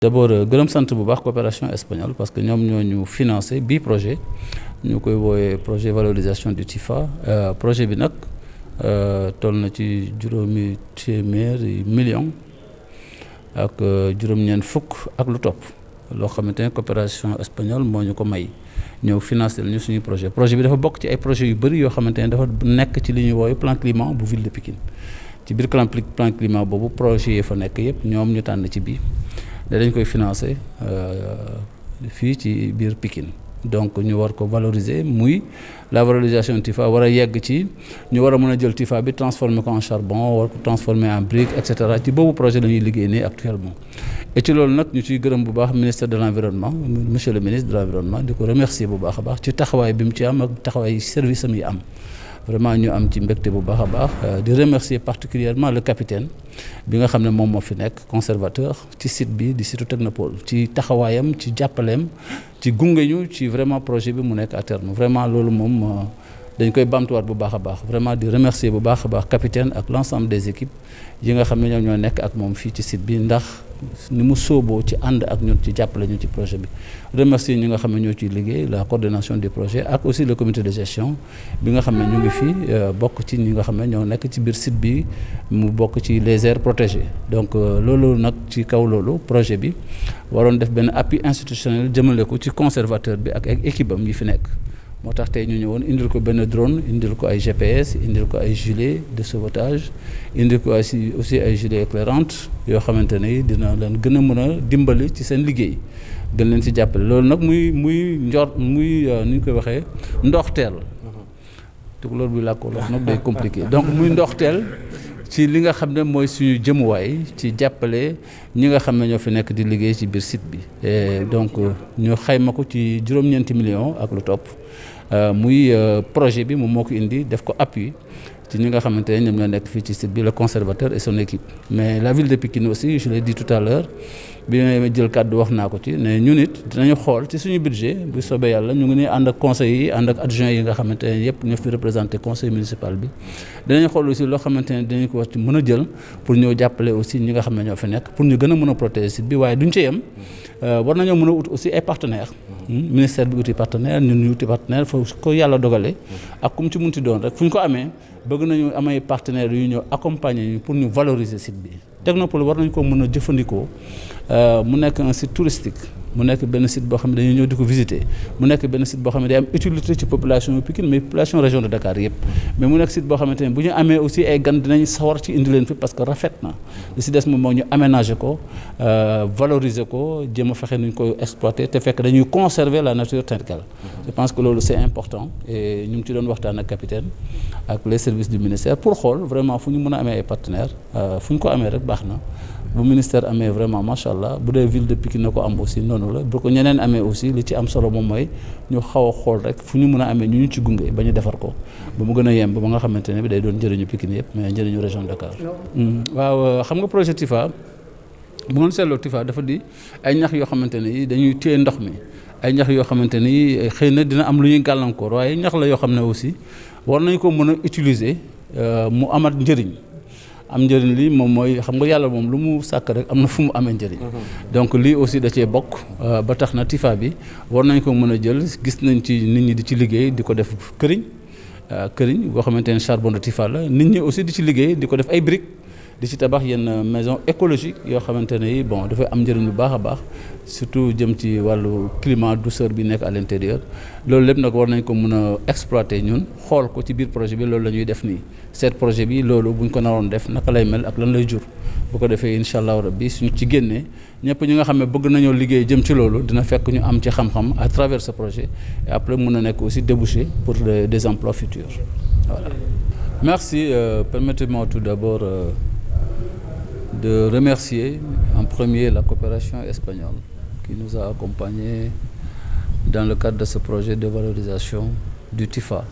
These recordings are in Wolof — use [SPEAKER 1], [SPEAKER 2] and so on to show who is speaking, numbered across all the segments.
[SPEAKER 1] d'abord gërëm sant bu baax coopération espagnole parce que ñoom ñoo ñu financé bii projet ñu koy woowee projet valorisation du TIFA projet bi nag toll na ci juróomi téeméeri millions ak juróom-ñeent fukk ak lu topp loo xamante ne coopération espagnole moo ñu ko may ñëw financé ñu suñu projet bi dafa bokk ci ay projets yu bëri yoo xamante ne dafa nekk ci li ñuy woowee plan climat bu ville de Pikine ci biir plan climat boobu projet yi fa nekk yëpp ñoom ñu tànn ci bii dañ koy financé fii ci biir Pikine donc ñu war ko valoriser muy la valorisation TIFA war a yegg ci ñu war a mën a jël TIFA bi transformer ko en charbon war ko transformer en brique et cetera ci boobu projet la ñuy liggéey nii actuellement et ci loolu nag ñu ciy gërëm bu baax ministère de l'environnement monsieur le ministre de l'environnement di ko remercier bu baax a baax ci taxawaay bi mu ci am ak taxawaay service am yi am vraiment ñu am ci mbégte bu baax a baax di remercier particulièrement le capitaine bi nga xam ne moom moo fi nekk conservateur ci site bi di site Technopole ci taxawaayam ci jàppaleem ci gunge ñu ci vraiment projet bi mu nekk à terme vraiment loolu moom dañ koy bamtuwaat bu baax a baax vraiment di remercier bu baax a baax capitaine ak l'ensemble des équipes yi nga xam ne ñoom ñoo nekk ak moom fii ci site bi ndax ni mu sooboo ci ànd ak ñun ci jàppale ñu ci projet bi remercier ñi nga xam ne ñoo ciy liggéey la coordination du projet ak aussi le comité de gestion bi nga xam ne ñu ngi fii bokk ci ñi nga xam ne ñoo nekk ci biir site bi mu bokk ci les aires protégées donc loolu nag ci kaw loolu projet bi waroon def benn appui institutionnel jëmale ko ci conservateur bi ak équipe am yi fi nekk moo tax tey ñu ñëwoon indil ko benn drone indil ko ay GPS indil ko ay gilet de sauvetage indil ko aussi ay gilet éclairante yoo xamante ne dina leen gën a mën a dimbali ci seen liggéey gën leen ci jàppale loolu nag muy ni ñu koy waxee ndoxteel tukulóor bi làkk wolof nag day compliqué donc muy ndoxteel ci li nga xam ne mooy suñu jëmuwaay ci jàppale ñi nga xam ne ñoo fi nekk di liggéey ci biir site bi et donc ñu xayma ko ci juróom-ñeenti millions ak lu topp muy projet bi moom moo ko indi def ko appui ci ñi nga xamante ne ñoom ñoo nekk fii ci site bi le conservateur et son équipe mais la ville de Pikine aussi je l'ai dit tout à l'heure bi ma jël kàddu wax naa ko ci ne ñun it dinañu xool ci suñu budget bu soobee yàlla ñu ngi nii ànd ak conseils yi ànd ak adjoints yi nga xamante ne yëpp ñoo fi représenté conseil municipal bi dinañu xool aussi loo xamante ne dinañ ko wax ci mën a jël pour ñëw jàppale aussi ñi nga xam ne ñoo fi nekk pour ñu gën a mën a protéger site bi waaye duñ ci yem war nañoo mën a ut aussi ay partenaires ministère bi uti partenaire ñun ñu uti partenaire foofu ko yàlla dogalee ak comme ci munti doon rek fu ñu ko amee bëgg nañu amay partenaires yu ñëw accompagner ñu pour ñu valoriser site bi Technopole war nañ ko mën a jëfandikoo mu nekk un site touristique mu nekk benn site boo xam ne dañuy ñëw di ko visiter mu nekk benn site boo xam ne day am utilité ci population Pikine mais population région de Dakar yëpp mais mu nekk site boo xamante ne bu ñu amee aussi ay gan dinañ sawar ci indi leen fi parce que rafet na li si des moom moo ñu aménager ko valoriser ko jéem a fexe nuñ koy exploiter te fekk dañuy conserver la nature telle quelle je pense que loolu c'est important et ñu ngi ci doon waxtaan ak capitaine ak les services du ministère pour xool vraiment fu ñu mën a amee ay partenaires fu ñu ko amee rek baax na bu ministère amee vraiment macha allah bu dee ville de Pikine na ko am aussi noonu la bu ko ñeneen amee aussi li ci am solo moom mooy ñu xaw a xool rek fu ñu mën a amee ñu ci gunge ba ñu defar ko ba mu gën a yemb ba nga xamante ne bi day doon njëriñu Pikine yëpp mais njëriñu région de Dakar. waaw xam nga projet TIFA bu ngeen seetloo TIFA dafa di ay ñax yoo xamante ne yi dañuy téye ndox mi ay ñax yoo xamante ni xëy na dina am lu ñuy gàllankoor waaye ñax la yoo xam ne aussi war nañ ko mën a utiliser mu amat njëriñ. am njëriñ li moom mooy xam nga yàlla moom lu mu sàkk rek am na fu mu amee njëriñ donc lii aussi da cee bokk ba tax na TIFA bi war nañ ko mën a jël gis nañ ci nit ñi di ci liggéey di ko def këriñ boo xamante ne charbon de TIFA la nit ñi aussi di ci liggéey di ko def ay briques di ci tabax yenn maison écologique yoo xamante ne bon dafay am njëriñ bu baax a baax surtout jëm ci wàllu climat douceur bi nekk à l'intérieur loolu lépp nag war nañ ko mën a exploiter ñun xool ko ci biir projet bi loolu la ñuy def nii seet projet bi loolu buñ ko naroon def naka lay mel ak lan lay jur bu ko defee incha allah rabbi suñ ci génnee ñëpp ñi nga xam ne bëgg nañoo liggéey jëm ci loolu dina fekk ñu am ci xam-xam à travers ce projet et après mën a nekk aussi débouché pour des emplois futurs voilà. Merci, permettez-moi tout d'abord de remercier en premier la coopération espagnole qui nous a accompagnés dans le cadre de ce projet de valorisation du TIFA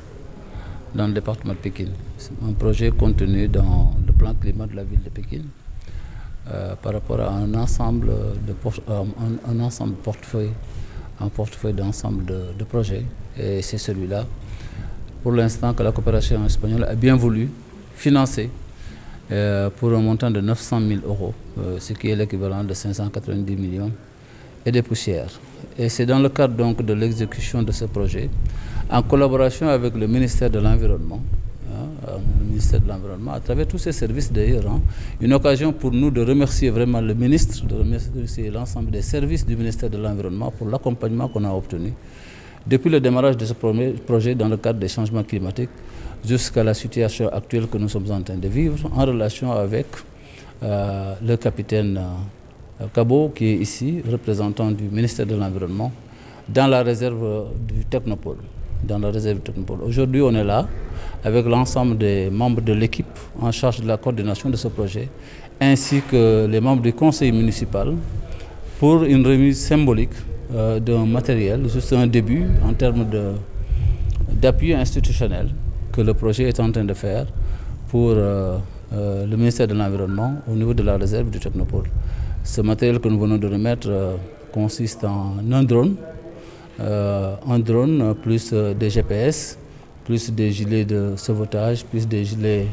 [SPEAKER 1] dans le département de Pikine. C'est un projet contenu dans le plan climat de la ville de Pikine par rapport à un ensemble de portefeuille d'ensemble de projets. Et c'est celui-là, pour l'instant, que la coopération espagnole a bien voulu financer pour un montant de 900 000 euros, ce qui est l'équivalent de 590 millions et des poussières. Et c'est dans le cadre donc de l'exécution de ce projet, en collaboration avec le ministère de l'Environnement, à travers tous ces services d'ailleurs, une occasion pour nous de remercier vraiment le ministre, de remercier l'ensemble des services du ministère de l'Environnement pour l'accompagnement qu'on a obtenu depuis le démarrage de ce projet dans le cadre des changements climatiques jusqu'à la situation actuelle que nous sommes en train de vivre en relation avec le capitaine Kabo qui est ici, représentant du ministère de l'Environnement, dans la réserve du Technopole. Aujourd'hui, on est là avec l'ensemble des membres de l'équipe en charge de la coordination de ce projet, ainsi que les membres du conseil municipal, pour une remise symbolique d'un matériel, juste un début en termes d'appui institutionnel que le projet est en train de faire pour le ministère de l'Environnement au niveau de la réserve du Technopole. Ce matériel que nous venons de remettre consiste en un drone plus des GPS, plus des gilets de sauvetage, plus des gilets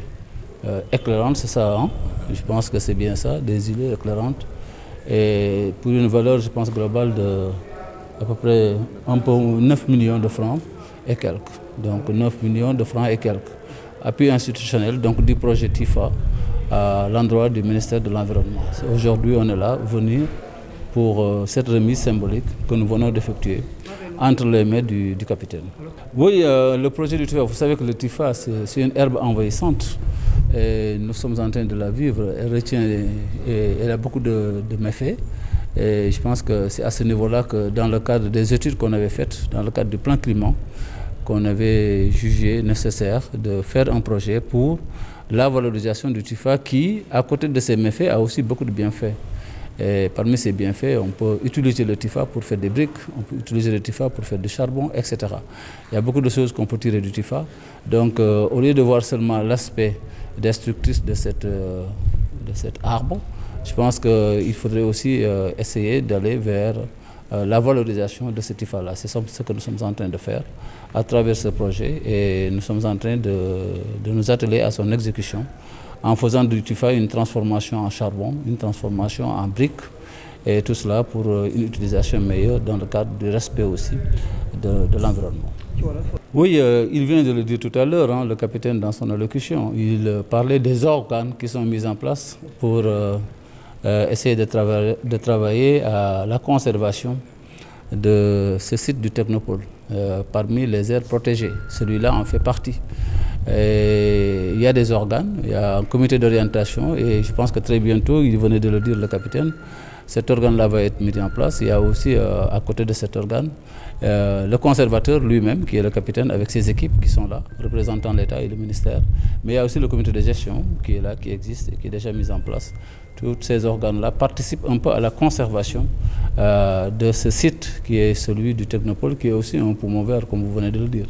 [SPEAKER 1] éclairants, c'est ça, hein? Je pense que c'est bien ça, des gilets éclairants, et pour une valeur, je pense, globale de à peu près un peu 9 millions de francs et quelques. Donc 9 millions de francs et quelques. Appui institutionnel donc, du projet TIFA à l'endroit du ministère de l'Environnement. Aujourd'hui, on est là, venu pour cette remise symbolique que nous venons d'effectuer entre les mains du capitaine. Oui, le projet du TIFA, vous savez que le TIFA, c'est une herbe envahissante. Et nous sommes en train de la vivre. Elle a beaucoup de méfaits. Et je pense que c'est à ce niveau-là que dans le cadre des études qu'on avait faites, dans le cadre du plan climat, qu'on avait jugé nécessaire de faire un projet pour la valorisation du TIFA qui, à côté de ses méfaits, a aussi beaucoup de bienfaits. Et parmi ces bienfaits, on peut utiliser le TIFA pour faire des briques, on peut utiliser le TIFA pour faire du charbon, etc. Il y a beaucoup de choses qu'on peut tirer du TIFA. Donc, au lieu de voir seulement l'aspect destructrice de cet arbre, je pense qu'il faudrait aussi essayer d'aller vers la valorisation de ce TIFA-là. C'est ce que nous sommes en train de faire à travers ce projet et nous sommes en train de nous atteler à son exécution en faisant du TIFA une transformation en charbon, une transformation en briques et tout cela pour une utilisation meilleure dans le cadre du respect aussi de l'environnement. Oui, il vient de le dire tout à l'heure, hein, le capitaine dans son allocution. Il parlait des organes qui sont mis en place pour essayer de travailler à la conservation de ce site du Technopole parmi les aires protégées. Celui-là en fait partie. Et il y a des organes, il y a un comité d'orientation et je pense que très bientôt, il venait de le dire le capitaine, cet organe-là va être mis en place. Il y a aussi à côté de cet organe le conservateur lui-même, qui est le capitaine, avec ses équipes qui sont là, représentant l'État et le ministère. Mais il y a aussi le comité de gestion qui est là, qui existe et qui est déjà mis en place. Tous ces organes-là participent un peu à la conservation de ce site qui est celui du Technopole, qui est aussi un poumon vert, comme vous venez de le dire.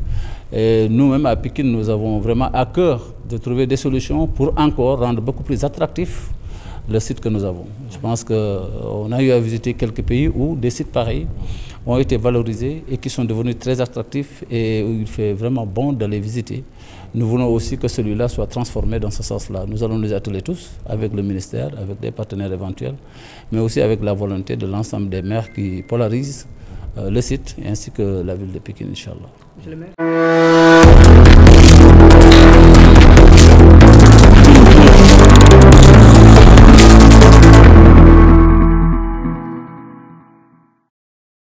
[SPEAKER 1] Et nous-mêmes, à Pékin, nous avons vraiment à cœur de trouver des solutions pour encore rendre beaucoup plus attractif le site que nous avons. Je pense qu'on a eu à visiter quelques pays où des sites pareils ont été valorisés et qui sont devenus très attractifs et où il fait vraiment bon d'aller visiter. Nous voulons aussi que celui-là soit transformé dans ce sens-là. Nous allons nous atteler tous avec le ministère, avec des partenaires éventuels, mais aussi avec la volonté de l'ensemble des maires qui polarisent le site ainsi que la ville de Pékin, Inch'Allah.